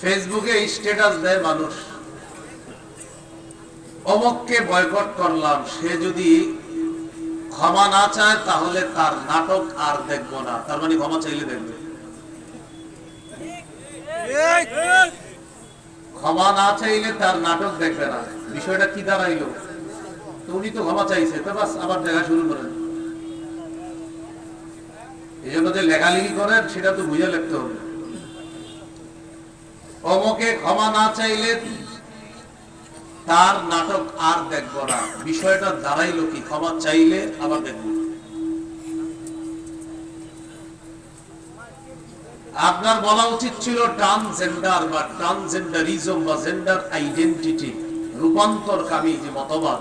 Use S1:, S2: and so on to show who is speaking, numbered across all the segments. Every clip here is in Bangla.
S1: ফেসবুকে স্ট্যাটাস দেয় মানুষ, অমুককে বয়কট করলাম, সে যদি ক্ষমা না চায় তাহলে তার নাটক আর দেখবো না। তার মানে ক্ষমা চাইলে দেখবে, ক্ষমা না চাইলে তার নাটক দেখবে না। বিষয়টা কি দাঁড়াইলো? উনি তো ক্ষমা চাইছে, তো বাস আবার দেখা শুরু করেন। এই জন্য যে লেখালেখি করেন সেটা তো বুঝে লিখতে হবে। অমুকে ক্ষমা না চাইলে তার নাটক আর দেখবো না। বিষয়টা দাঁড়াইলো কি? ক্ষমা চাইলে আবার দেখবো। আপনার বলা উচিত ছিল ট্রান্সজেন্ডার বা ট্রান্সজেন্ডারিজম বা জেন্ডার আইডেন্টিটি, রূপান্তরকামী যে মতবাদ,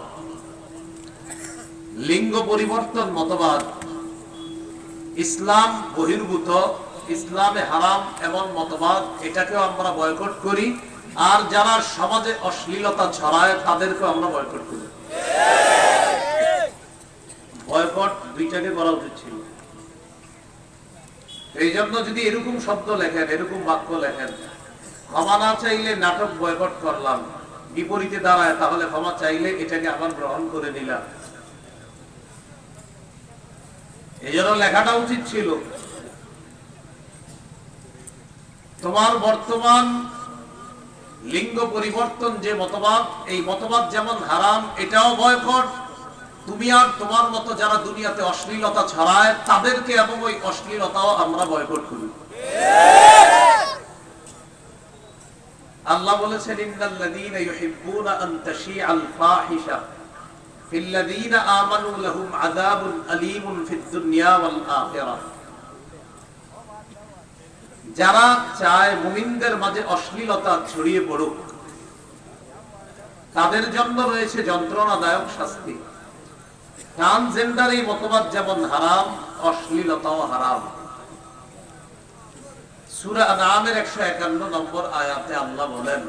S1: লিঙ্গ পরিবর্তন মতবাদ, ইসলাম বহির্ভূত, ইসলামে হারাম এমন মতবাদ, এটাকেও আমরা বয়কট করি। আর যারা সমাজে অশ্লীলতা ছড়ায় তাদেরকেও আমরা বয়কট করি। বয়কট দুইটাকে করা উচিত ছিল। এই জন্য যদি এরকম শব্দ লেখেন, এরকম বাক্য লেখেন, ক্ষমা না চাইলে নাটক বয়কট করলাম, বিপরীতে দাঁড়ায় তাহলে ক্ষমা চাইলে এটাকে আবার গ্রহণ করে নিলাম, এই জন্য লেখাটা উচিত ছিল। তোমার বর্তমান লিঙ্গ পরিবর্তন যে মতবাদ, এই মতবাদ যেমন হারাম, এটাও বয়কট। তুমি আর তোমার মতো যারা দুনিয়াতে অশ্লীলতা ছড়ায় তাদেরকে এবং ওই অশ্লীলতাও আমরা বয়কট করি। আল্লাহ বলেছেন, ইন্নাল্লাযীনা ইউহিব্বুনা আন তাশিআল ফাহিশা ফিল্লাযীনা আমানু লাহুম আযাবুন আলীমুন ফিদ দুনিয়া ওয়াল আখিরাহ। যারা চায় মুমিনদের মাঝে অশ্লীলতা ছড়িয়ে পড়ুক, তাদের জন্য রয়েছে যন্ত্রণাদায়ক শাস্তি। ট্রান্সজেন্ডার এই মতবাদ যেমন হারাম, অশ্লীলতাও হারাম। সূরা আনআমের 151 নম্বর আয়াতে আল্লাহ বলেন,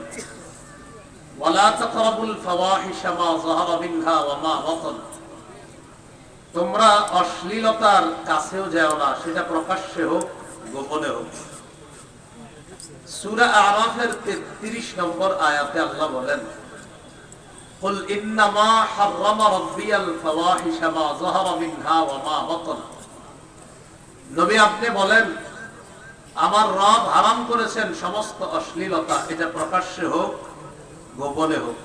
S1: ওয়ালা তাকরাবুল ফাওয়াহিশা মা যাহারা মিনহা ওয়া মা বাতান। তোমরা অশ্লীলতার কাছেও যাও না, সেটা প্রকাশ্যে হোক গোপনে হোক। সূরা আরাফের 33 নম্বর আয়াতে আল্লাহ বলেন, কুল ইন্নামা হাররামা রাব্বিয়াল ফাওয়াহিশা মা যাহারা মিনহা ওয়া মা বাতান। নবী আপনি বলেন, আমার রব হারাম করেছেন সমস্ত অশ্লীলতা, এটা প্রকাশ্যে হোক গোপনে হোক।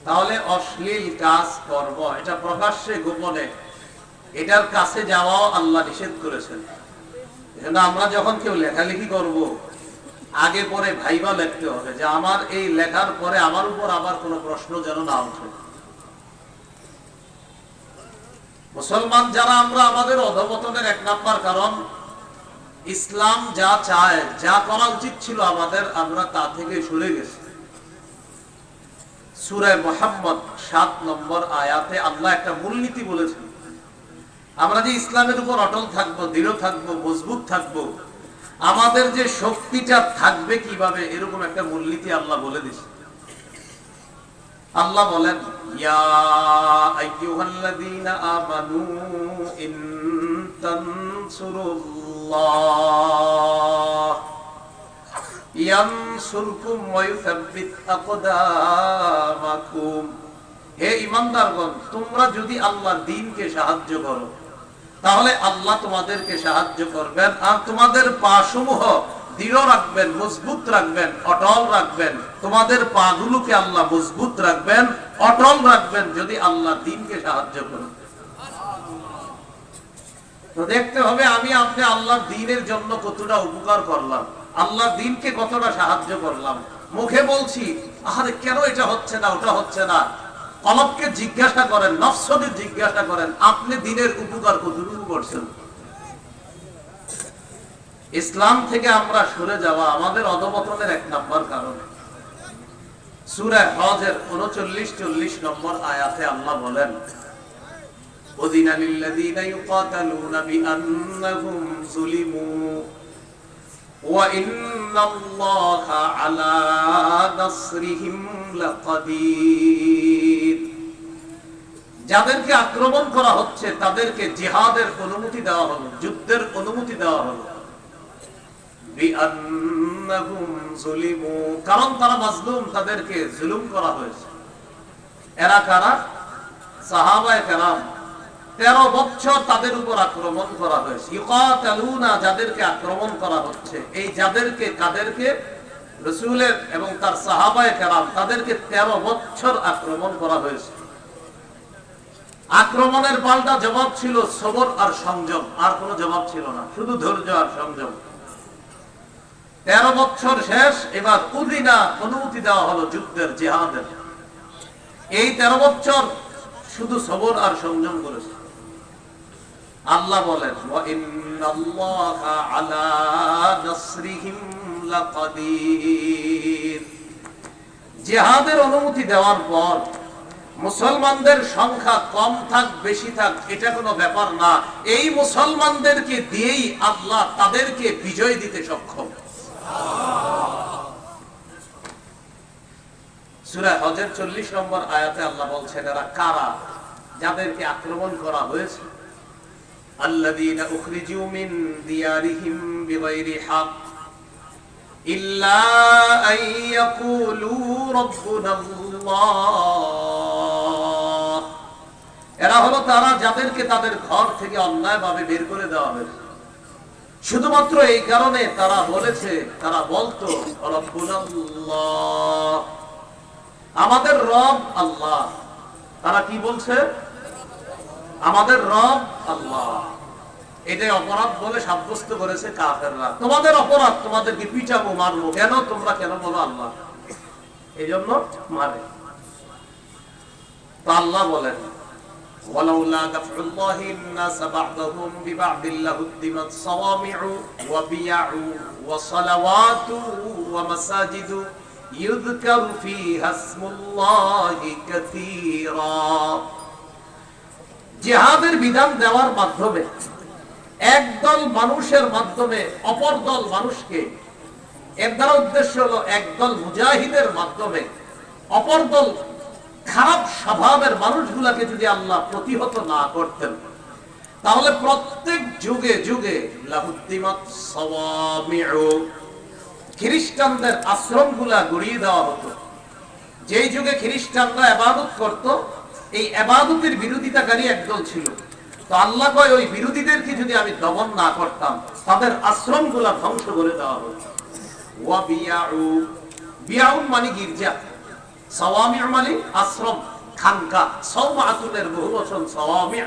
S1: তাহলে অশ্লীল কাজ করব, এটা প্রকাশ্যে গোপনে, এটার কাছে যাওয়াও আল্লাহ নিষেধ করেছেন। এজন্য আমরা যখন কেউ লেখালেখি করব, আগে পরে ভাইবা লিখতে হবে যে আমার এই লেখার পরে আমার উপর আবার কোনো প্রশ্ন যেন না ওঠে। মুসলমান যারা আমরা, আমাদের অধঃপতনের এক নাম্বার কারণ ইসলাম যা চায়, যা করা উচিত ছিল আমাদের, আমরা তা থেকে সরে গেছি। সূরা মুহাম্মদ 7 নম্বর আয়াতে আল্লাহ একটা মূলনীতি বলেছেন, আমরা যে ইসলামের উপর অটল থাকবো, দৃঢ় থাকবো, মজবুত থাকবো, আমাদের যে শক্তিটা থাকবে কিভাবে, এরকম একটা মূলনীতি আল্লাহ বলে দিয়েছে। আল্লাহ বলেন, ইয়া আইয়ুহাল্লাযীনা আমানু ইন তানসুরুল্লাহ ইয়ানসুরকুম ওয়া ইউসাব্বিত আকদামাকুম। হে ঈমানদারগণ, তোমরা যদি আল্লাহর দ্বীনকে সাহায্য করো তাহলে আল্লাহ তোমাদেরকে সাহায্য করবেন, আর তোমাদের পাসমূহ দৃঢ় রাখবেন, মজবুত রাখবেন, অটল রাখবেন। তোমাদের পাগুলোকে আল্লাহ মজবুত রাখবেন, অটল রাখবেন যদি আল্লাহ দ্বীনকে সাহায্য করেন। তো দেখতে হবে আমি আপনি আল্লাহর দ্বীনের জন্য কতটা উপকার করলাম, আল্লাহর দ্বীনকে কতটা সাহায্য করলাম। মুখে বলছি, আরে কেন এটা হচ্ছে না, ওটা হচ্ছে না। কলবকে জিজ্ঞাসা করেন, নফসকে জিজ্ঞাসা করেন, আপনি দ্বীনের উপকার কতটুকু করছেন। ইসলাম থেকে আমরা সরে যাওয়া আমাদের অধঃপতনের এক নাম্বার কারণ। সূরা হজের 39-40 নম্বর আয়াতে আল্লাহ বলেন, উযিনা লিল্লাযীনা ইউকাতালুনা বিআন্নাহুম যুলিমু ওয়া ইন্নাল্লাহা আলা নাসরিহিম লাকাদির। যাদেরকে আক্রমণ করা হচ্ছে তাদেরকে জিহাদের অনুমতি দেওয়া হলো, যুদ্ধের অনুমতি দেওয়া হলো। বিআন্ন ইন্নাহুম যুলিমু, কারণ তারা মাজলুম, তাদেরকে জুলুম করা হয়েছে। এরা কারা? সাহাবায়ে কেরাম। 13 বছর তাদের উপর আক্রমণ করা হয়েছে। ইউকাতালুনা, যাদেরকে আক্রমণ করা হচ্ছে, এই যাদেরকে, কাদেরকে? রাসূলের এবং তার সাহাবায়ে কেরাম, তাদেরকে 13 বছর আক্রমণ করা হয়েছে। আক্রমণের পাল্টা জবাব ছিল সবর আর সংযম, আর কোনো জবাব ছিল না, শুধু ধৈর্য আর সংযম। 13 বছর শেষ, এবার উদিনা, অনুমতি দেওয়া হলো যুদ্ধের, জিহাদের। এই 13 বছর শুধু সবর আর সংযম করেছে। আল্লাহ বলেন, ওয়া ইন্নাল্লাহা আলা নাসরিহিম লাকাদির। জিহাদের অনুমতি দেওয়ার পর মুসলমানদের সংখ্যা কম থাক বেশি থাক এটা কোনো ব্যাপার না, এই মুসলমানদেরকে দিয়েই আল্লাহ তাদেরকে বিজয় দিতে সক্ষম। সূরা হজের 40 নম্বর আয়াতে আল্লাহ বলছেন, এরা কারা? যাদেরকে আক্রমণ করা হয়েছে। আল্লাযীনা উখরিজু মিন দিয়ারিহিম বিগাইরি হক ইল্লা আন ইয়াকুলু রাব্বুনাল্লাহ। এরা হলো তারা যাদেরকে তাদের ঘর থেকে অন্যায়ভাবে বের করে দেওয়া হয়েছে, শুধুমাত্র এই কারণে তারা বলেছে, তারা বলতো রাব্বুনাল্লাহ, আমাদের রব আল্লাহ। তারা কি বলছে? আমাদের রব আল্লাহ। এটাই অপরাধ বলে সাব্যস্ত করেছে কাফেররা। তোমাদের অপরাধ, তোমাদেরকে পিটাবো, মারবো। কেন? তোমরা কেন বলো আল্লাহ? এই জন্য মারে। তো আল্লাহ বলেন, ওয়ালাউলা দাফউল্লাহি الناس بعضهم ببعض لهدمت صوامع وبيع وصلوات ومساجد يذكر فيها اسم الله كثيرا। জিহাদের বিধান দেওয়ার মাধ্যমে একদল মানুষের মাধ্যমে অপর দল মানুষকে, এর দ্বারা উদ্দেশ্য হলো একদল মুজাহিদের মাধ্যমে অপর দল খারাপ স্বভাবের মানুষগুলাকে যদি আল্লাহ প্রতিহত না করতেন, তাহলে প্রত্যেক যুগে যুগে লাহুদ্দিমাত সাওয়ামিউ, খ্রিস্টানদের আশ্রমগুলা গড়িয়ে দেওয়া হতো। যেই যুগে খ্রিস্টানরা ইবাদত করত, এই ইবাদতের বিরোধিতাকারী একদল ছিল। তো আল্লাহ কয়, ওই বিরোধীদেরকে যদি আমি দমন না করতাম, তাদের আশ্রমগুলা ধ্বংস করে দেওয়া হতো। ওয়া বিয়াউ, বিয়াউ মানে গির্জা, সাওয়ামিউ মানে আশ্রম, খানকা। সাওমাতুনের বহুবচন সাওয়ামি,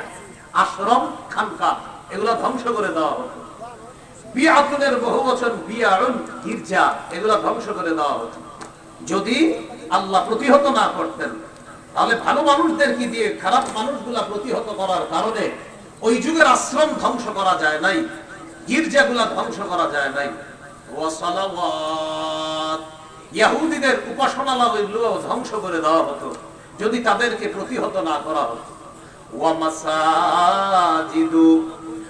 S1: আশ্রম, খানকা, এগুলা ধ্বংস করে দেওয়া হতো। বিয়াতুনের বহুবচন বিয়াউন, গির্জা, এগুলা ধ্বংস করে দেওয়া হতো। যদি আল্লাহ প্রতিহত না করতেন, তাহলে ভালো মানুষদেরকে দিয়ে খারাপ মানুষগুলা প্রতিহত করার কারণে ওই যুগের আশ্রম ধ্বংস করা যায় নাই, গির্জাগুলা ধ্বংস করা যায় নাই। ওয়া সালাওয়াত, ইহুদিদের উপাসনালয়গুলো ধ্বংস করে দেওয়া হতো যদি তাদেরকে প্রতিহত না করা হতো। ওয়া মাসাজিদু,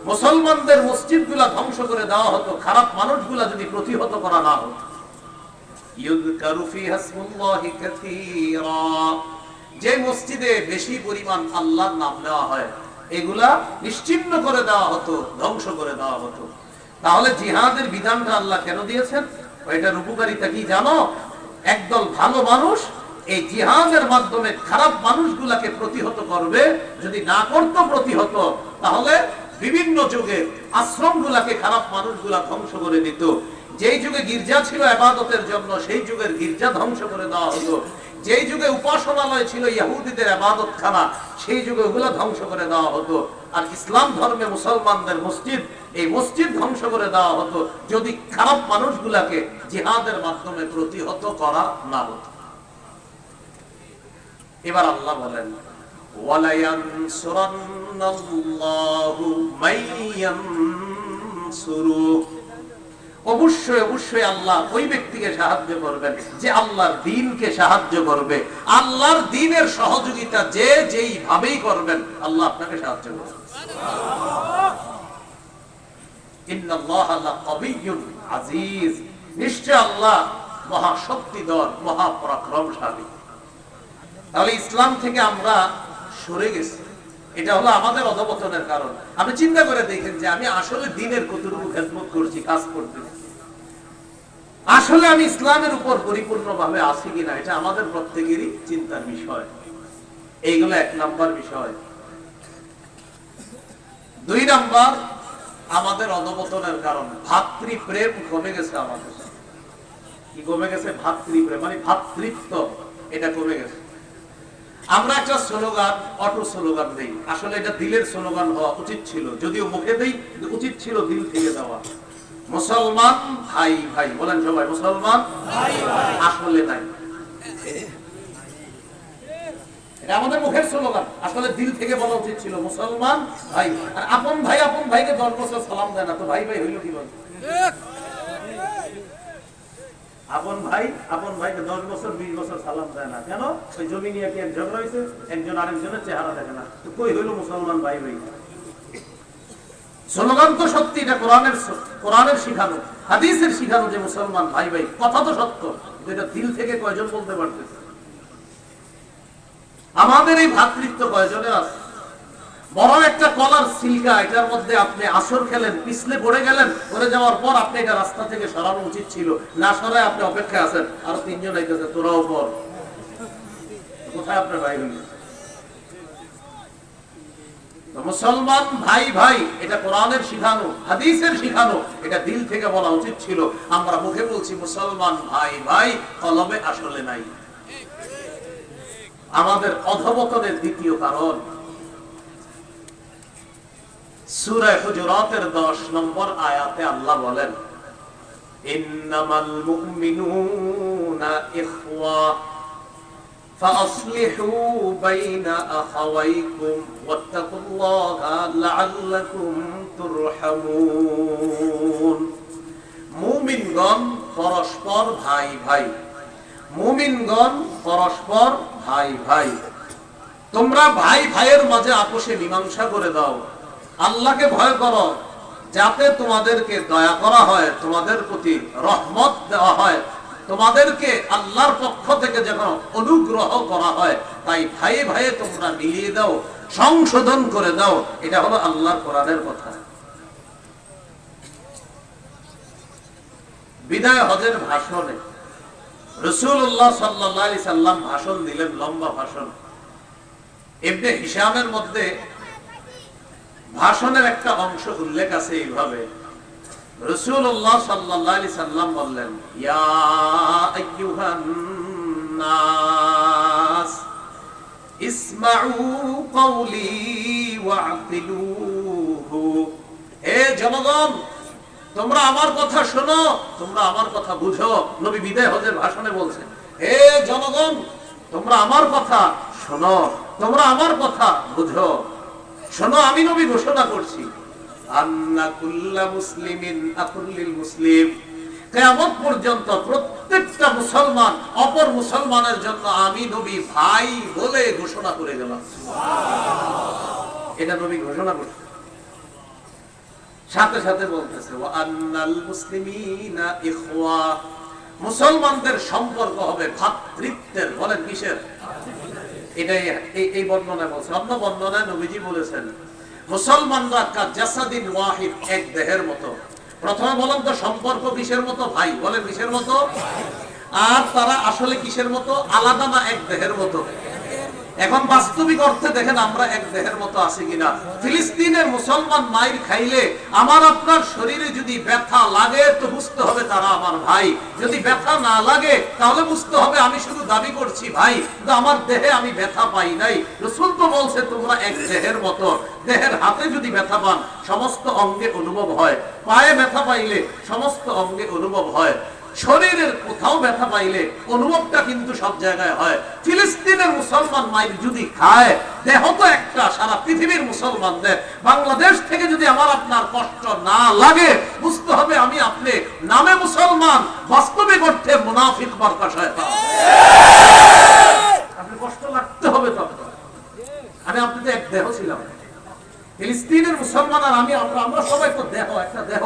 S1: মুসলমানদের মসজিদগুলা ধ্বংস করে দেওয়া হতো খারাপ মানুষগুলা যদি প্রতিহত করা না হতো। ইউযকারু ফিহা ইসমুল্লাহি কাসীরা, যে মসজিদে বেশি পরিমাণ আল্লাহর নাম নেওয়া হয়, এগুলা নিশ্চিহ্ন করে দেওয়া হতো, ধ্বংস করে দেওয়া হতো। তাহলে জিহাদের বিধানটা আল্লাহ কেন দিয়েছেন? এটার উপকারিতা কি জানো? একদল ভালো মানুষ এই জিহাদের মাধ্যমে খারাপ মানুষগুলাকে প্রতিহত করবে। যদি না করতো প্রতিহত, তাহলে বিভিন্ন যুগে আশ্রমগুলাকে খারাপ মানুষগুলা ধ্বংস করে দিত। যেই যুগে গির্জা ছিল ইবাদতের জন্য, সেই যুগের গির্জা ধ্বংস করে দেওয়া হতো। যেই যুগে উপাসনালয় ছিল ইহুদিদের ইবাদতখানা, সেই যুগে ওগুলা ধ্বংস করে দেওয়া হতো। আর ইসলাম ধর্মে মুসলমানদের মসজিদ, এই মসজিদ ধ্বংস করে দেওয়া হতো যদি খারাপ মানুষগুলাকে জিহাদের মাধ্যমে প্রতিহত করা না হতো। এবার আল্লাহ বলেন, ওয়ালা ইয়ানসুরান্নাল্লাহু মাইয়ানসুরু, অবশ্যই অবশ্যই আল্লাহ ওই ব্যক্তিকে সাহায্য করবেন যে আল্লাহর দ্বীনকে সাহায্য করবে। আল্লাহর দ্বীনের সহযোগিতা যে যেই ভাবেই করবেন, আল্লাহ আপনাকে সাহায্য করবেন। ইন্নাল্লাহা লাকাবিয়্যুন আজিজ, নিশ্চয় আল্লাহ মহা শক্তিধর, মহা পরাক্রমশালী। তাহলে ইসলাম থেকে আমরা সরে গেছি, এটা হলো আমাদের অধঃপতনের কারণ। আপনি চিন্তা করে দেখেন যে আমি আসলে দ্বীনের কতটুকু খেদমত করছি, কাজ করতেছি। আসলে আমি ইসলামের উপর পরিপূর্ণভাবে আছি কিনা এটা আমাদের প্রত্যেকেরই চিন্তার বিষয়। এইগুলো 1 নাম্বার বিষয়। 2 নাম্বার, আমাদের অধপতনের কারণ ভাতৃপ্রেম কমে গেছে। আমাদের কি কমে গেছে? ভাতৃপ্রেম মানে ভাতৃত্ব, এটা কমে গেছে। আমরা একটা স্লোগান, অটো স্লোগান দেই, আসলে এটা দিলের স্লোগান হওয়া উচিত ছিল, যদিও মুখে দেই, উচিত ছিল দিল থেকে দেওয়া। মুসলমান ভাই ভাই বলেন সবাই, মুসলমান ভাই ভাই। আসলে নাই, এটা আমাদের মুখের স্লোগান, আসলে দিল থেকে বলা উচিত ছিল মুসলমান ভাই। আর আপন ভাইকে 10 বছর সালাম দেয় না, তো ভাই ভাই হইল কি বল? আপন ভাইকে 10 বছর 20 বছর সালাম দেয় না কেন? ওই জমি নিয়ে কি এক ঝগড়া হয়েছে, একজন আরেকজনের চেহারা দেখে না, তো কই হইল মুসলমান ভাই ভাই? স্লোগান তো সত্যি, এটা কোরআনের শিখানো, হাদিসের শিখানো যে মুসলমান ভাই ভাই, কথা তো সত্য, এটা দিল থেকে কয়জন বলতে পারতেছে? আমাদের এই ভ্রাতৃত্ব কয়জনের আছে? বড় একটা কলার সিলকা, এটার মধ্যে আপনি আসর খেলেন, পিছলে পড়ে গেলেন, পড়ে যাওয়ার পর আপনি এটা রাস্তা থেকে সরানো উচিত ছিল, না সরায় আপনি অপেক্ষায় আছেন, আরো 3 জন আইতেছে, তোরাও পর। কোথায় আপনার ভাই হইল? মুসলমান ভাই ভাই, এটা কোরআনের শিখানো, হাদিসের শিখানো, এটা দিল থেকে বলা উচিত ছিল। আমরা মুখে বলছি মুসলমান ভাই ভাই, কলবে আসলে নাই। আমাদের অধঃপতনের দ্বিতীয় কারণ, সূরা হুজুরাতের 10 নম্বর আয়াতে আল্লাহ বলেন, ইন্নামাল মুমিনুনা ইখওয়া ফাসলিহু বাইনা আখাওয়াইকুম ওয়াত্তাকুল্লাহা লাআল্লাকুম তুরহামুন। মুমিনগণ পরস্পর ভাই ভাই, মুমিনগণ পরস্পর ভাই ভাই। তোমরা ভাই ভাইয়ের মাঝে আপোষে মীমাংসা করে দাও, আল্লাহকে ভয় করো, যাতে তোমাদেরকে দয়া করা হয়, তোমাদের প্রতি রহমত দেওয়া হয়, তোমাদেরকে আল্লাহর পক্ষ থেকে যেন অনুগ্রহ করা হয়, তাই ভাই ভাইয়ে তোমরা মিলিয়ে দাও, সংশোধন করে দাও। এটা হলো আল্লাহর কোরআনের কথা। বিদায় হজের ভাষণে রাসূলুল্লাহ সাল্লাল্লাহু আলাইহি সাল্লাম ভাষণ দিলেন, লম্বা ভাষণ। ইবনে হিশামের মধ্যে ভাষণের একটা অংশ উল্লেখ আছে এইভাবে, রাসূলুল্লাহ সাল্লাল্লাহু আলাইহি সাল্লাম বললেন, ইয়া আইয়ুহান নাস ইসমাউ কওলি ওয়া'তিলুহু। হে জনগণ, তোমরা আমার কথা শোনো, তোমরা আমার কথা বুঝো। নবী বিদায় হজের ভাষণে বলছেন, হে জনগণ, তোমরা আমার কথা শোনো, তোমরা আমার কথা বুঝো। শোনো, আমি নবী ঘোষণা করছি, আন্না কুল্লা মুসলিমিন আকুল লিল মুসলিম, কিয়ামত পর্যন্ত প্রত্যেকটা মুসলমান অপর মুসলমানের জন্য আমি নবী ভাই বলে ঘোষণা করে গেলাম। সুবহানাল্লাহ, এটা নবী ঘোষণা করছে। সাথে সাথে বলতেছে, ওয়া আন্নাল মুসলিমিনা ইখওয়া, মুসলমানদের সম্পর্ক হবে ভ্রাতৃত্বের। বলেন কিসের? এটাই এই বর্ণনায় বলছে। অন্য বর্ণনায় নবীজি বলেছেন, মুসলমানরা কাজাসাদিন ওয়াহিদ, এক দেহের মতো। প্রথমে বলেন তো সম্পর্ক কিসের মতো? ভাই। বলেন কিসের মতো? আর তারা আসলে কিসের মতো? আলাদা না এক দেহের মতো? এখন বাস্তবিক অর্থে দেখেন আমরা এক দেহের মতো আছি কিনা। ফিলিস্তিনের মুসলমান মাইর খাইলে আমার আপনার শরীরে যদি ব্যথা লাগে তো বুঝতে হবে তারা আমার ভাই, যদি ব্যথা না লাগে তাহলে বুঝতে হবে আমি শুধু দাবি করছি ভাই, কিন্তু আমার দেহে আমি ব্যথা পাই নাই। রাসূল তো বলছে তোমরা এক দেহের মতো। দেহের হাতে যদি ব্যথা পান সমস্ত অঙ্গে অনুভব হয়, পায়ে ব্যথা পাইলে সমস্ত অঙ্গে অনুভব হয়, শরীরের কোথাও ব্যথা পাইলে অনুভবটা কিন্তু সব জায়গায় হয়। ফিলিস্তিনের মুসলমান মাইর যদি খায়, দেহ তো একটা, সারা পৃথিবীর মুসলমানদের। বাংলাদেশ থেকে যদি আমার আপনার কষ্ট না লাগে, বুঝতে হবে আমি আপনি নামে মুসলমান, বাস্তবিক অর্থে মুনাফিক মার্কা শয়তান। আপনি কষ্ট লাগতে হবে তখন। আমি আপনি তো এক দেহ ছিলাম। ফিলিস্তিনের মুসলমান আর আমি, আমরা সবাই তো দেহ, একটা দেহ।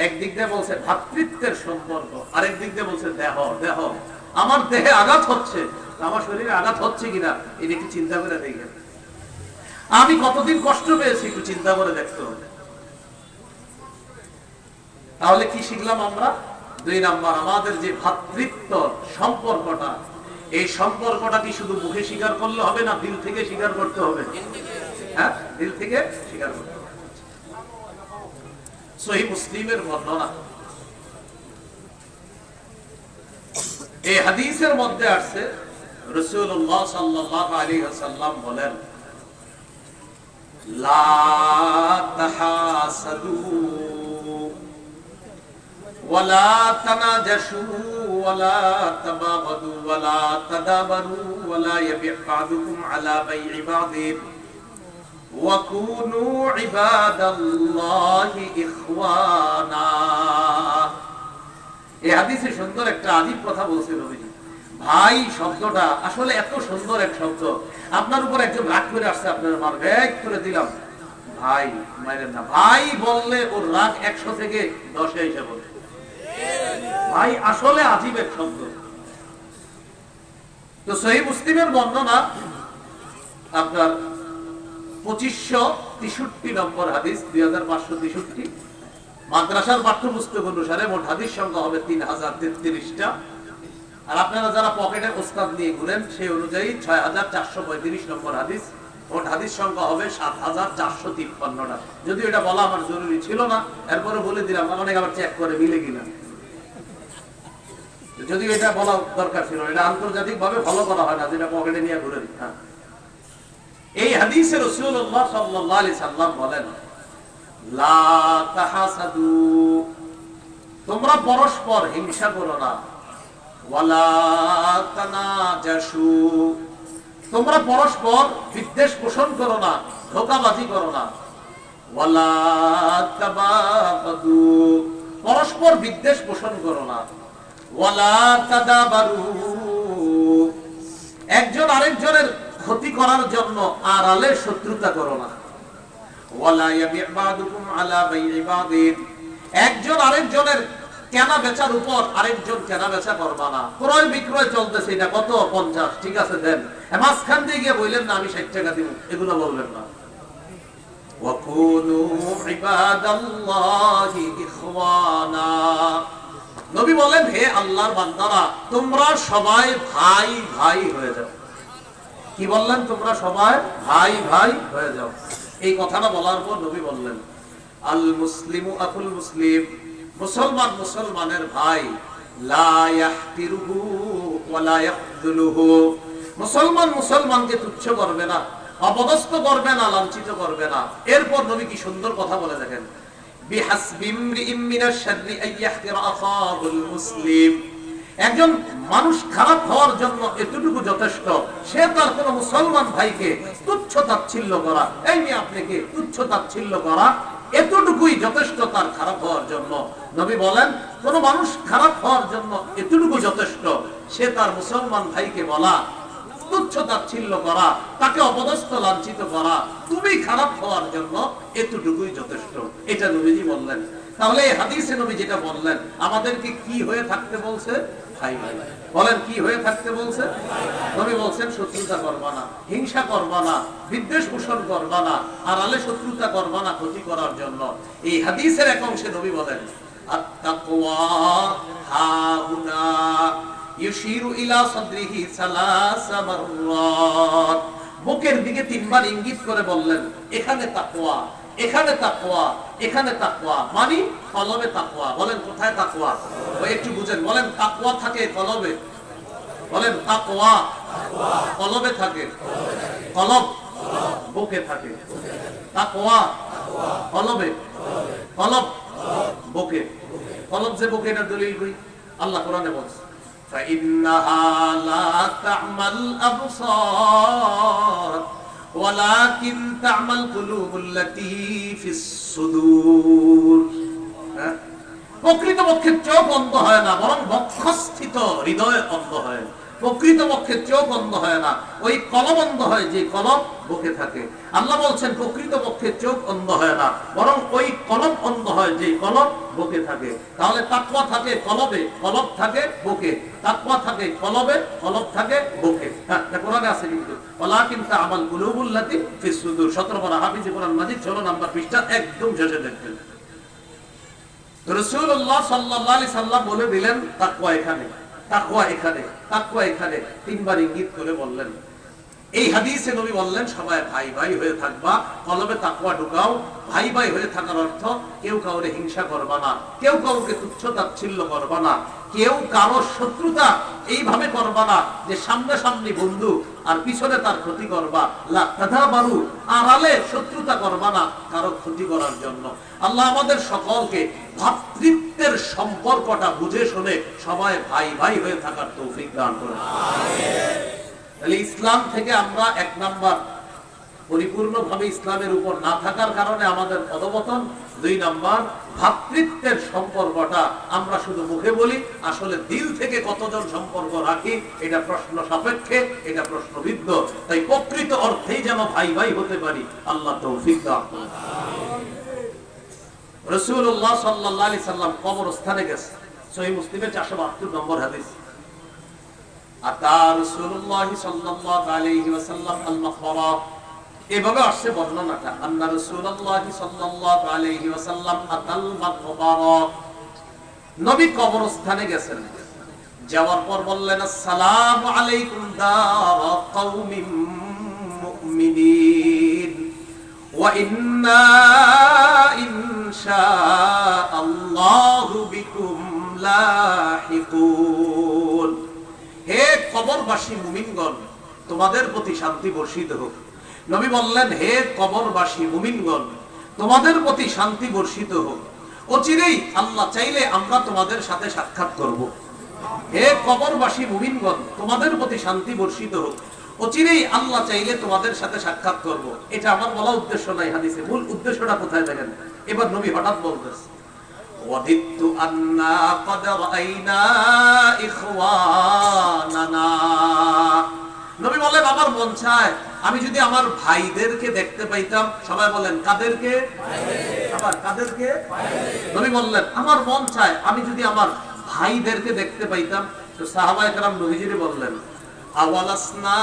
S1: একদিক দিয়ে বলছে ভাতৃত্বের সম্পর্ক, আরেক দিক দিয়ে বলছে দেহ। দেহ, আমার দেহে আঘাত হচ্ছে, আমার শরীরে আঘাত হচ্ছে কিনা এটা একটু চিন্তা করে দেখেন। আমি কতদিন কষ্ট পেয়েছি একটু চিন্তা করে দেখতে হবে। তাহলে কি শিখলাম আমরা? 2 নাম্বার, আমাদের যে ভ্রাতৃত্ব সম্পর্কটা, এই সম্পর্কটা কি শুধু মুখে স্বীকার করলে হবে না, দিল থেকে স্বীকার করতে হবে? হ্যাঁ, দিল থেকে স্বীকার করতে হবে। সহিহ মুসলিমের বর্ণনা, এই হাদিসের মধ্যে আছে রাসূলুল্লাহ সাল্লাল্লাহু আলাইহি ওয়াসাল্লাম বলেন, লা তাহাসাদু ওয়ালা তানাজাশু ওয়ালা তাবাগাদু ওয়ালা তাদাবারু ওয়ালা ইয়াবি'u বা'দুকুম আলা বাই'i বা'দিন ওয়া কুনু ইবাদাল্লাহি ইখওয়ানা। এই হাদিসে সুন্দর একটা আজীব কথা বলছেন নবীজি। ভাই শব্দটা আসলে এত সুন্দর এক শব্দ। আপনার উপর একজন রাগ করে আসছে, আপনার মার ব্যাগ করে দিলাম, ভাই মাইরেন না। ভাই বললে ওর রাগ 100 থেকে 10 এসে বলে। ভাই আসলে আজীব এক শব্দ। তো সহিহ মুসলিমের বর্ণনা আপনার 2563 নম্বর হাদিস, 2563। মাদ্রাসার পাঠ্যপুস্তক অনুসারে মোট হাদিস সংখ্যা হবে 3033টা। আর আপনারা যারা পকেটে ওস্তাদ নিয়ে ঘুরেন সেই অনুযায়ী 6435 নম্বর হাদিস। মোট হাদিস সংখ্যা হবে 7453টা। যদিও এটা বলা আমার জরুরি ছিল না, এরপরে বলে দিলাম, অনেক আবার চেক করে মিলে কিনা। যদিও এটা বলা দরকার ছিল, এটা আন্তর্জাতিক ভাবে ফলো করা হয় না, যেটা পকেটে নিয়ে ঘুরেন। হ্যাঁ, এই হাদিসে রাসূলুল্লাহ সাল্লাল্লাহু আলাইহি সাল্লাম বলেন, লা তাহাসাদু, তোমরা পরস্পর হিংসা করো না। ওয়ালা তানাজাশু, তোমরা পরস্পর বিদ্বেষ পোষণ করো না, ধোঁকাবাজি করো না। ওয়ালা তাবাগাদু, পরস্পর বিদ্বেষ পোষণ করো না। ওয়ালা তাদাবারু, একজন আরেকজনের ক্ষতি করার জন্য আড়ালে শত্রুতা করো না। ওয়ালা ইয়াবি'ু বা'দুকুম আলা বাই'i বা'দিন, একজন আরেকজনের কেনা বেচার উপর আরেকজন কেনা বেচা করবা না। ক্রয় বিক্রয় চলতেছে, এটা কত? 50, ঠিক আছে দেন। মাঝখান দিয়ে গিয়ে বললেন না আমি 60 টাকা দিব, এগুলো বলবেন না। ওয়া কুনু ইবাদাল্লাহি ইখওয়ানা, নবী বলেন, হে আল্লাহর বান্দারা, তোমরা সবাই ভাই ভাই হয়ে যাও। কি বললেন? তোমরা সবাই ভাই ভাই হয়ে যাও। এই কথাটা বলার পর নবী বললেন, আল মুসলিমু আকুল মুসলিম, মুসলমান মুসলমানের ভাই, লা ইয়াহতিরুহু ওয়া লা ইয়াখযুলুহু, মুসলমান মুসলমানকে তুচ্ছ করবে না, অপদস্থ করবে না, লাঞ্ছিত করবে না। এরপর নবী কি সুন্দর কথা বলে দেখেন, বিহাসবি ইমরিইম মিনাশ শাররি আন ইয়াহতিরা আখাহুল মুসলিম, একজন মানুষ খারাপ হওয়ার জন্য এতটুকু যথেষ্ট, সে তার কোন মুসলমান ভাইকে তুচ্ছ তাচ্ছিল্য করা, এই নিয়ে আপনাকে তুচ্ছ তাচ্ছিল্য করা, এতটুকুই যথেষ্ট তার খারাপ হওয়ার জন্য। নবী বলেন, কোন মানুষ খারাপ হওয়ার জন্য এতটুকু যথেষ্ট, সে তার মুসলমান ভাইকে বলা, তুচ্ছ তাচ্ছিল্য করা, তাকে অপদস্থ লাঞ্ছিত করা, তুমি খারাপ হওয়ার জন্য এতটুকুই যথেষ্ট। এটা নবীজি বললেন। তাহলে এই হাদিসে নবী যেটা বললেন, আমাদেরকে কি হয়ে থাকতে বলছে? ভাই ভাই। বলেন কি হয়ে থাকতে বলছে? নবী বলছেন শত্রুতা করবা না, হিংসা করবা না, বিদ্বেষ পোষণ করবা না, আড়ালে শত্রুতা করবা না ক্ষতি করার জন্য। এই হাদিসের এক অংশে নবী বলেন, আত-তাকওয়া হাহুনা ইউশিরু ইলা সাদরিহি সালাসা মাররাত, বুকের দিকে 3 বার ইঙ্গিত করে বললেন, এখানে তাকওয়া, এখানে তাকওয়া, এখানে তাকওয়া, মানে কলবে তাকওয়া। বলেন কোথায় তাকওয়া? ওই একটু বুঝেন। বলেন তাকওয়া থাকে কলবে। বলেন তাকওয়া কলবে থাকে, কলব বুকে থাকে। তাকওয়া কলবে, কলব বুকে। কলব যে বুকে, এটা দলিল কই? আল্লাহ কোরআনে বলছে, فإنها لا تعمى الأبصار ولكن تعمى القلوب التي في الصدور। প্রকৃতপক্ষে চোখ অন্ধ হয় না, বরং বক্ষস্থিত হৃদয় অন্ধ হয়। প্রকৃতপক্ষে চোখ অন্ধ হয় না, ওই কলব অন্ধ হয় যে কলব বুকে থাকে। আল্লাহ বলছেন প্রকৃতপক্ষে চোখ অন্ধ হয় না, বরং ওই কলব অন্ধ হয় যে কলব বুকে থাকে। তাহলে তাকওয়া থাকে কলবে, কলব থাকে বুকে। তাকওয়া থাকে কলবে, কলব থাকে বুকে। হ্যাঁ, এটা কোরআনে আছে কিন্তু। ওয়ালাকিন তা'মাল কুলুবুল লাতী ফিস সুদূর, 17 পারা হাফিজ কোরআন মাজিদ 16 নম্বর পৃষ্ঠা একদম শেষে দেখবেন। রাসূলুল্লাহ সাল্লাল্লাহু আলাইহি সাল্লাম বলে দিলেন তাকওয়া এখানে, তাকওয়া এখানে, তাকওয়া এখানে, তিনবার ইঙ্গিত করে বললেন। এই হাদিসে নবী বললেন সবাই ভাই ভাই হয়ে থাকবা, কলবে তাকওয়া ঢুকাও। ভাই ভাই হয়ে থাকার অর্থ কেউ কাউরে হিংসা করবা না, কেউ কাউকে তুচ্ছ তাচ্ছিল্য করবা না, কেউ কারো শত্রুতা এইভাবে করবা না যে সামনে সামনে বন্ধু আর পিছনে তার ক্ষতি করবা। লা তাদাবারু, আড়ালে শত্রুতা করবা না কারো ক্ষতি করার জন্য। আল্লাহ আমাদের সকলকে ভ্রাতৃত্বের সম্পর্কটা বুঝে শুনে সবাই ভাই ভাই হয়ে থাকার তৌফিক দান করুন। তাহলে ইসলাম থেকে আমরা এক নাম্বার পরিপূর্ণভাবে ইসলামের উপর না থাকার কারণে আমাদের অধঃপতন। দুই নাম্বার, ভ্রাতৃত্বের সম্পর্কটা আমরা শুধু মুখে বলি, আসলে দিল থেকে কতজন সম্পর্ক রাখি এটা প্রশ্ন সাপেক্ষে, এটা প্রশ্নবিদ্ধ। তাই প্রকৃত অর্থেই যেন ভাই ভাই হতে পারি, আল্লাহ তৌফিক দান করুন। রাসূলুল্লাহ সাল্লাল্লাহু আলাইহি সাল্লাম কবরস্থানে গেছে, সহিহ মুসলিমের 472 নম্বর হাদিস। আতা রাসূলুল্লাহ সাল্লাল্লাহু আলাইহি ওয়াসাল্লাম আল মাকবারা, এভাবে আসছে বর্ণনাটা, আন্না রাসূলুল্লাহ সাল্লাল্লাহু আলাইহি ওয়াসাল্লাম আতাল মাকবারা, নবী কবরস্থানে গেছেন। যাওয়ার পর বললেন আসসালামু আলাইকুম দারা কওমিন মুমিনিন ওয়া ইন্না ইনশাআল্লাহু বিকুম লাহিকুন। হে কবরবাসী মুমিনগণ, তোমাদের প্রতি শান্তি বর্ষিত হোক। নবী বললেন, হে কবরবাসী মুমিনগণ, তোমাদের প্রতি শান্তি বর্ষিত হোক। অচিরেই আল্লাহ চাইলে আমরা তোমাদের সাথে সাক্ষাৎ করব। হে কবরবাসী মুমিনগণ, তোমাদের প্রতি শান্তি বর্ষিত হোক। অচিরেই আল্লাহ চাইলে তোমাদের সাথে সাক্ষাৎ করব। এটা আমার বলা উদ্দেশ্য নাই হাদিসে, মূল উদ্দেশ্যটা কোথায় দেখেন। এবার নবী হঠাৎ বলতেছে, ওয়াদিতু আন্না ক্বাদ রাআইনা ইখওয়ানানা। নবী বলেন, আমার মন চায় আমি যদি আমার ভাইদেরকে দেখতে পাইতাম। সবাই বলেন কাদেরকে? আবার কাদেরকে? নবী বললেন, আমার মন চায় আমি যদি আমার ভাইদেরকে দেখতে পাইতাম। তো সাহাবায়ে কেরাম নবীজিরে বললেন, আওয়ালাসনা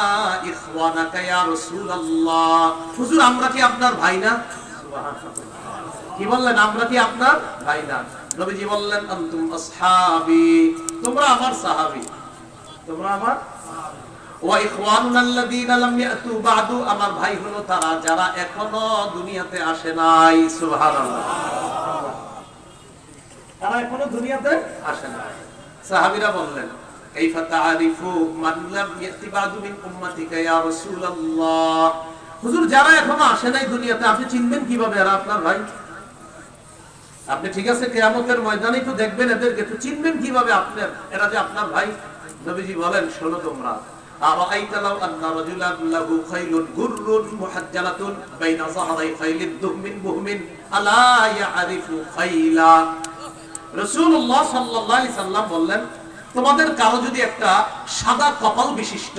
S1: ইখওয়ানাকা ইয়া রাসূলুল্লাহ, হুজুর আমরা কি আপনার ভাই না? সুবহানাল্লাহ, কি বললেন, আমরা কি আপনার ভাই না? নবীজি বললেন, আনতুম আসহাবি, তোমরা আমার সাহাবী, তোমরা আমার ওয়া ইখওয়ানুনা আল্লাযীনা লাম ইয়াতু বাদু, আমার ভাই হলো তারা যারা এখনো দুনিয়াতে আসে নাই। সুবহানাল্লাহ, তারা এখনো দুনিয়াতে আসে নাই। সাহাবীরা বললেন, কাইফা তাআরিফু মান লাম ইয়াতি বাদু মিন উম্মাতিকা ইয়া রাসূলুল্লাহ, হুজুর যারা এখনো আসে নাই দুনিয়াতে আপনি চিনবেন কিভাবে এরা আপনার ভাই? আপনি ঠিক আছে কিয়ামতের ময়দানে তো দেখবেন এদেরকে, তো চিনবেন কিভাবে আপনার এরা যে আপনার ভাই? নবীজি বলেন, শোনো তোমরা, আরাআইতা লাউ আন্না রাজুলান লাহু খাইলুন গুররুন মুহাজ্জালাতুন বাইনা যাহরাই খাইলিদ দুহমিন বুহমিন আলা ইয়ারিফু খাইলা। রাসূলুল্লাহ সাল্লাল্লাহু আলাইহি সাল্লাম বললেন, তোমাদের কারো যদি একটা সাদা কপাল বিশিষ্ট,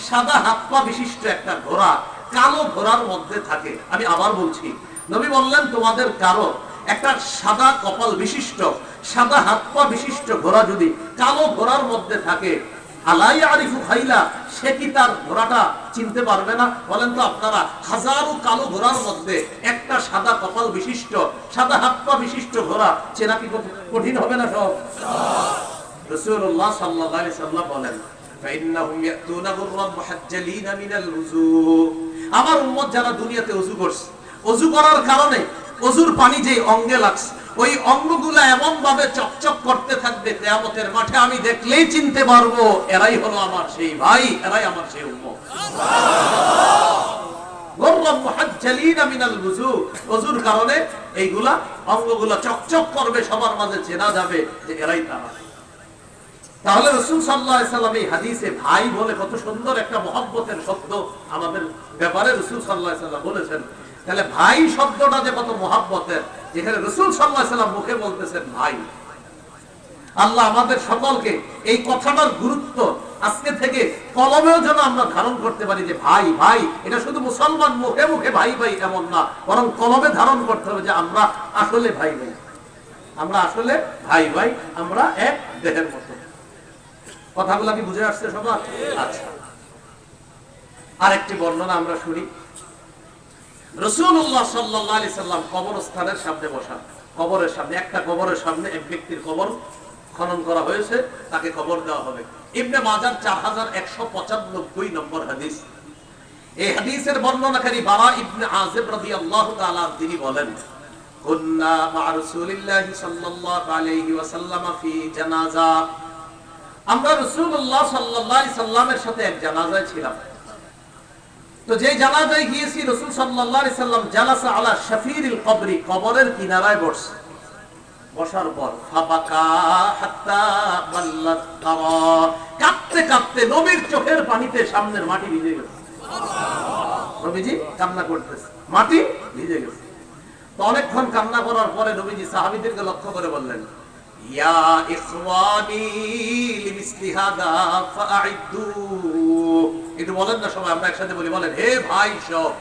S1: সাদা হাত পা বিশিষ্ট একটা ঘোড়া কালো ঘোড়ার মধ্যে থাকে, আমি আবার বলছি, নবী বললেন তোমাদের কারো একটা সাদা কপাল বিশিষ্ট, সাদা হাত পা বিশিষ্ট ঘোড়া যদি কালো ঘোড়ার মধ্যে থাকে, আলা ইয়ারিফু খাইলা, সে কি তার ঘোড়াটা চিনতে পারবে না? বলেন তো আপনারা, হাজারো কালো ঘোড়ার মধ্যে একটা সাদা কপাল বিশিষ্ট, সাদা হাত পা বিশিষ্ট ঘোড়া চেনা কি কঠিন হবে না? সব। রাসূলুল্লাহ সাল্লাল্লাহু আলাইহি সাল্লাম বলেন, ফাইন্নাহুম ইয়াতুনা গুররাম মুহাজ্জালিনা মিনাল ওযু, আমার উম্মত যারা দুনিয়াতে ওযু করছে, ওযু করার কারণে ওযুর পানি যে অঙ্গে লাগছে, ওই অঙ্গগুলো এমন ভাবে চকচক করতে থাকবে, কিয়ামতের মাঠে আমি দেখলেই চিনতে পারবো এরাই হলো আমার সেই ভাই, এরাই আমার সেই উম্মত। গুররাম মুহাজ্জালিনা মিনাল ওযু, ওযুর কারণে এইগুলা অঙ্গগুলো চকচক করবে, সবার মাঝে চেনা যাবে যে এরাই তারা। তাহলে রাসূল সাল্লাল্লাহু আলাইহি সাল্লাম এই হাদিসে ভাই বলে কত সুন্দর একটা মহব্বতের শব্দ আমাদের ব্যাপারে রাসূল সাল্লাল্লাহু আলাইহি সাল্লাম বলেছেন। তাহলে ভাই শব্দটা যে কত মহব্বতের, যেখানে রাসূল সাল্লাল্লাহু আলাইহি সাল্লাম মুখে বলতেছেন ভাই। আল্লাহ আমাদের সকলকে এই কথাটার গুরুত্ব আজকে থেকে কলমেও যেন আমরা ধারণ করতে পারি যে ভাই ভাই, এটা শুধু মুসলমান মুখে মুখে ভাই ভাই এমন না, বরং কলমে ধারণ করতে হবে যে আমরা আসলে ভাই ভাই, আমরা আসলে ভাই ভাই, আমরা এক দেহের মতো। কথাগুলো কি বুঝে আসছে সবার? আচ্ছা, আরেকটি বর্ণনা আমরা শুনি। রাসূলুল্লাহ সাল্লাল্লাহু আলাইহি সাল্লাম কবরস্থানের সামনে বসা, কবরের সামনে, একটা কবরের সামনে এক ব্যক্তির কবর খনন করা হয়েছে, তাকে কবর দেওয়া হবে। ইবনে মাজাহ 4195 নম্বর হাদিস। এই হাদিসের বর্ণনাকারী বারা ইবনে আযিব রাদিয়াল্লাহু তাআলা তিনি বলেন, কুন্না মা রাসূলিল্লাহি সাল্লাল্লাহু আলাইহি ওয়াসাল্লাম ফি জানাজা, আমরা রাসূলুল্লাহ সাল্লাল্লাহু আলাইহি সাল্লামের সাথে এক জানাজায় ছিলাম। তো যে জানাজায় গিয়েছি, রাসূল সাল্লাল্লাহু আলাইহি সাল্লাম জালাসা আলা শাফিরিল কবরি, কবরের কিনারায় বসে। বসার পর ফাবাকা হাত্তা বাল্লাত তারা, কাঁদতে কাঁদতে নবীর চোখের পানিতে সামনের মাটি ভিজে গেছে। নবীজি কান্না করতেছে, মাটি ভিজে গেছে। তো অনেকক্ষণ কান্না করার পরে নবীজি সাহাবীদেরকে লক্ষ্য করে বললেন, ইয়া ইখওয়ানি লিমিসলি হাদা ফাআইদু। একটু বলেন না সবাই, আমরা একসাথে বলি, বলেন হে ভাই সব।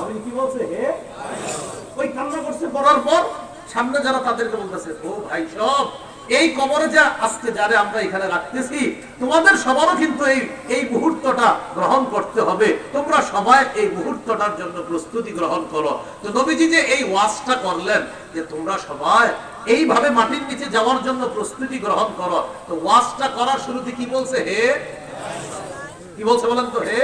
S1: নবী কি বলছে? হে ভাই সব। ওই কান্না করছে করার পর সামনে যারা তাদেরকে বলতেছে, ও ভাই সব, এই কবরে যা আজকে যারে আমরা এখানে রাখতেছি, তোমাদের সবারও কিন্তু এই মুহূর্তটা গ্রহণ করতে হবে। তোমরা সবাই এই মুহূর্তটার জন্য প্রস্তুতি গ্রহণ করো। তো নবীজি যে এই ওয়াজটা করলেন যে তোমরা সবাই এইভাবে মাটির নিচে যাওয়ার জন্য প্রস্তুতি গ্রহণ করো, তো ওয়াজটা করার শুরুতে কি বলছে? হে, কি বলছে বলেন তো? হে।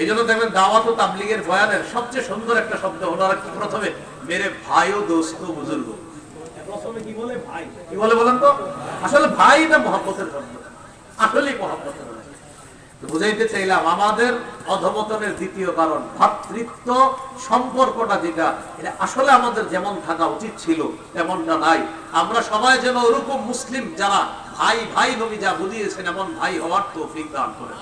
S1: এই জন্য দেখবেন দাওয়াত ও তাবলীগের বয়ানের সবচেয়ে সুন্দর একটা শব্দ ওনারা কি প্রথমে মেরে ভাই ও দোস্ত বুজুর্গ, প্রথমে কি বলে? ভাই। কি বলে বলেন তো? আসলে ভাই না মহব্বতের শব্দ, আসলে মহব্বতের। বুঝাইতে চাইলাম আমাদের অধঃপতনের দ্বিতীয় কারণ ভ্রাতৃত্ব সম্পর্কটা, যেটা এটা আসলে আমাদের যেমন থাকা উচিত ছিল তেমনটা নাই। আমরা সবাই যেন ওরকম মুসলিম যারা ভাই ভাই নবী যা বুঝিয়েছেন এমন ভাই হওয়ার তৌফিক দান করেন।